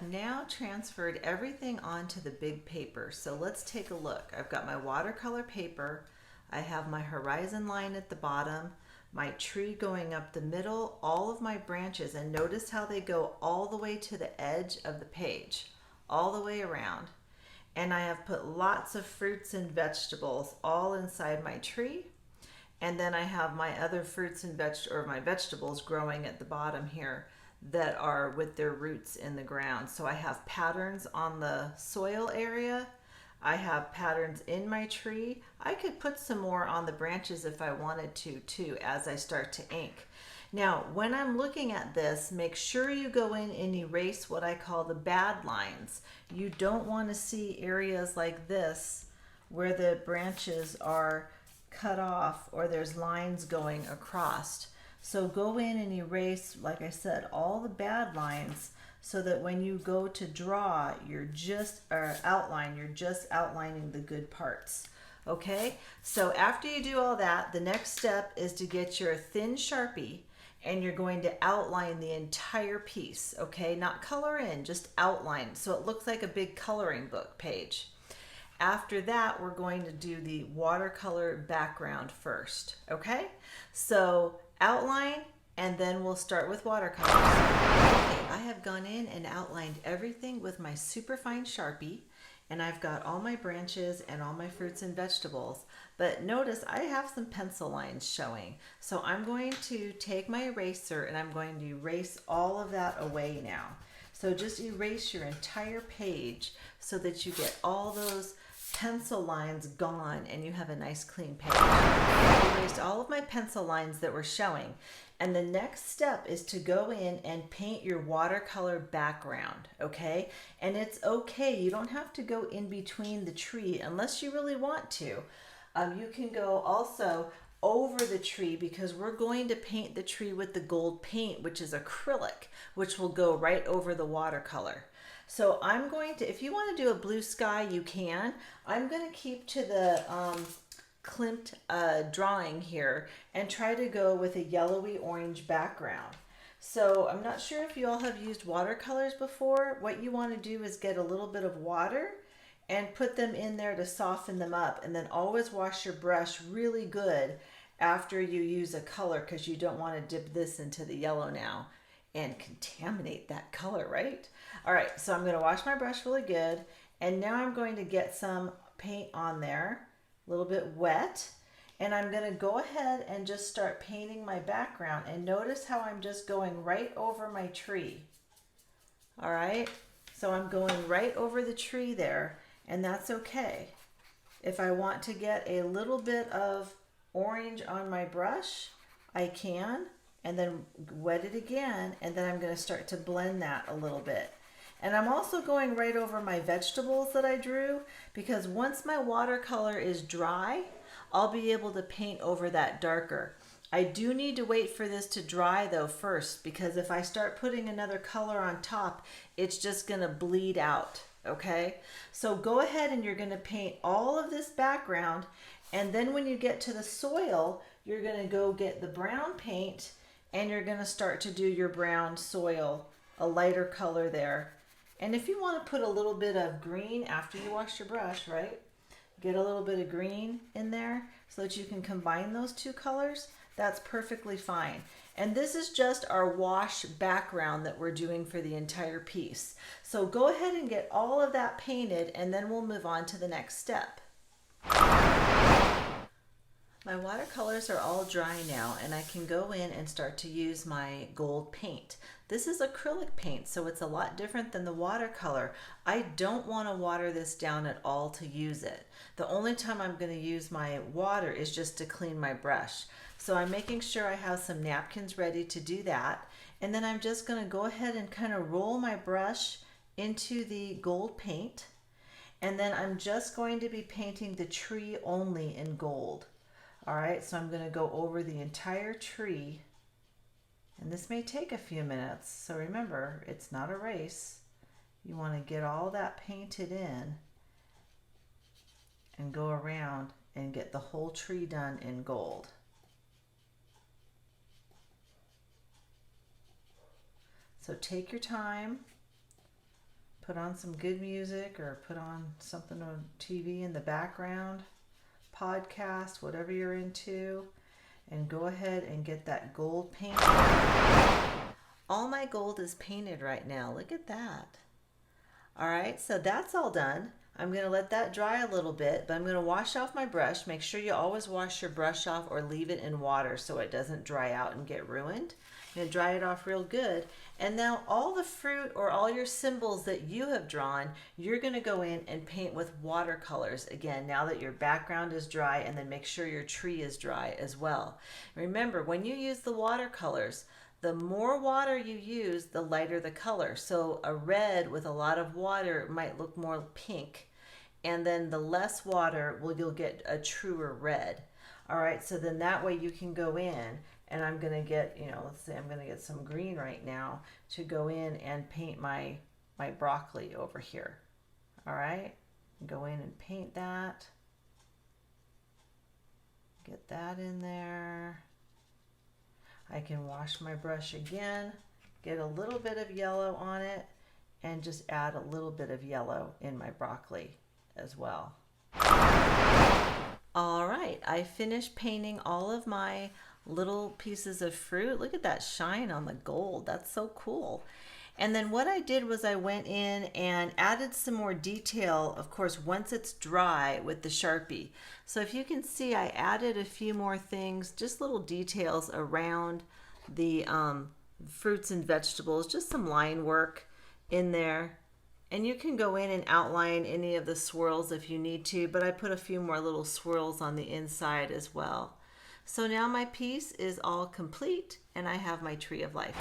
have now transferred everything onto the big paper. So let's take a look. I've got my watercolor paper. I have my horizon line at the bottom, my tree going up the middle, all of my branches, and notice how they go all the way to the edge of the page, all the way around. And I have put lots of fruits and vegetables all inside my tree. And then I have my other fruits and my vegetables growing at the bottom here that are with their roots in the ground. So I have patterns on the soil area. I have patterns in my tree. I could put some more on the branches if I wanted to too as I start to ink. Now, when I'm looking at this, make sure you go in and erase what I call the bad lines. You don't want to see areas like this where the branches are cut off or there's lines going across. So go in and erase, like I said, all the bad lines so that when you go to draw, you're just outlining the good parts. Okay, so after you do all that, the next step is to get your thin Sharpie and you're going to outline the entire piece, okay? Not color in, just outline, so it looks like a big coloring book page. After that, we're going to do the watercolor background first, okay? So outline, and then we'll start with watercolors. Okay, I have gone in and outlined everything with my superfine Sharpie, and I've got all my branches and all my fruits and vegetables. But notice I have some pencil lines showing. So I'm going to take my eraser and I'm going to erase all of that away now. So just erase your entire page so that you get all those pencil lines gone and you have a nice clean page. I erased all of my pencil lines that were showing. And the next step is to go in and paint your watercolor background, okay? And it's okay, you don't have to go in between the tree unless you really want to. You can go also over the tree because we're going to paint the tree with the gold paint, which is acrylic, which will go right over the watercolor. So I'm going to, if you want to do a blue sky, you can. I'm going to keep to the Klimt drawing here and try to go with a yellowy orange background. So I'm not sure if you all have used watercolors before. What you want to do is get a little bit of water and put them in there to soften them up, and then always wash your brush really good after you use a color because you don't want to dip this into the yellow now and contaminate that color, right? All right, so I'm going to wash my brush really good, and now I'm going to get some paint on there, a little bit wet, and I'm going to go ahead and just start painting my background, and notice how I'm just going right over my tree. All right, so I'm going right over the tree there, and that's okay. If I want to get a little bit of orange on my brush, I can, and then wet it again, and then I'm going to start to blend that a little bit. And I'm also going right over my vegetables that I drew because once my watercolor is dry, I'll be able to paint over that darker. I do need to wait for this to dry though first because if I start putting another color on top, it's just going to bleed out, okay? So go ahead and you're going to paint all of this background, and then when you get to the soil, you're going to go get the brown paint and you're going to start to do your brown soil, a lighter color there. And if you want to put a little bit of green after you wash your brush, right? Get a little bit of green in there so that you can combine those two colors. That's perfectly fine. And this is just our wash background that we're doing for the entire piece. So go ahead and get all of that painted, and then we'll move on to the next step. My watercolors are all dry now, and I can go in and start to use my gold paint. This is acrylic paint, so it's a lot different than the watercolor. I don't want to water this down at all to use it. The only time I'm going to use my water is just to clean my brush. So I'm making sure I have some napkins ready to do that. And then I'm just going to go ahead and kind of roll my brush into the gold paint. And then I'm just going to be painting the tree only in gold. All right, so I'm going to go over the entire tree, and this may take a few minutes. So remember, it's not a race. You want to get all that painted in and go around and get the whole tree done in gold. So take your time. put on some good music or put on something on TV in the background, podcast, whatever you're into, and go ahead and get that gold paint. All my gold is painted right now. Look at that. All right, so that's all done. I'm going to let that dry a little bit, but I'm going to wash off my brush. Make sure you always wash your brush off or leave it in water so it doesn't dry out and get ruined. I'm going to dry it off real good. And now all the fruit or all your symbols that you have drawn, you're going to go in and paint with watercolors again now that your background is dry, and then make sure your tree is dry as well. Remember, when you use the watercolors, the more water you use, the lighter the color. So a red with a lot of water might look more pink, and then the less water, well, you'll get a truer red. All right, so then that way you can go in, and I'm gonna get, let's say I'm gonna get some green right now to go in and paint my broccoli over here. All right, go in and paint that. Get that in there. I can wash my brush again, get a little bit of yellow on it, and just add a little bit of yellow in my broccoli as well. All right, I finished painting all of my little pieces of fruit. Look at that shine on the gold. That's so cool. And then what I did was I went in and added some more detail, of course, once it's dry with the Sharpie. So if you can see, I added a few more things, just little details around the fruits and vegetables, just some line work in there. And you can go in and outline any of the swirls if you need to, but I put a few more little swirls on the inside as well. So now my piece is all complete and I have my tree of life.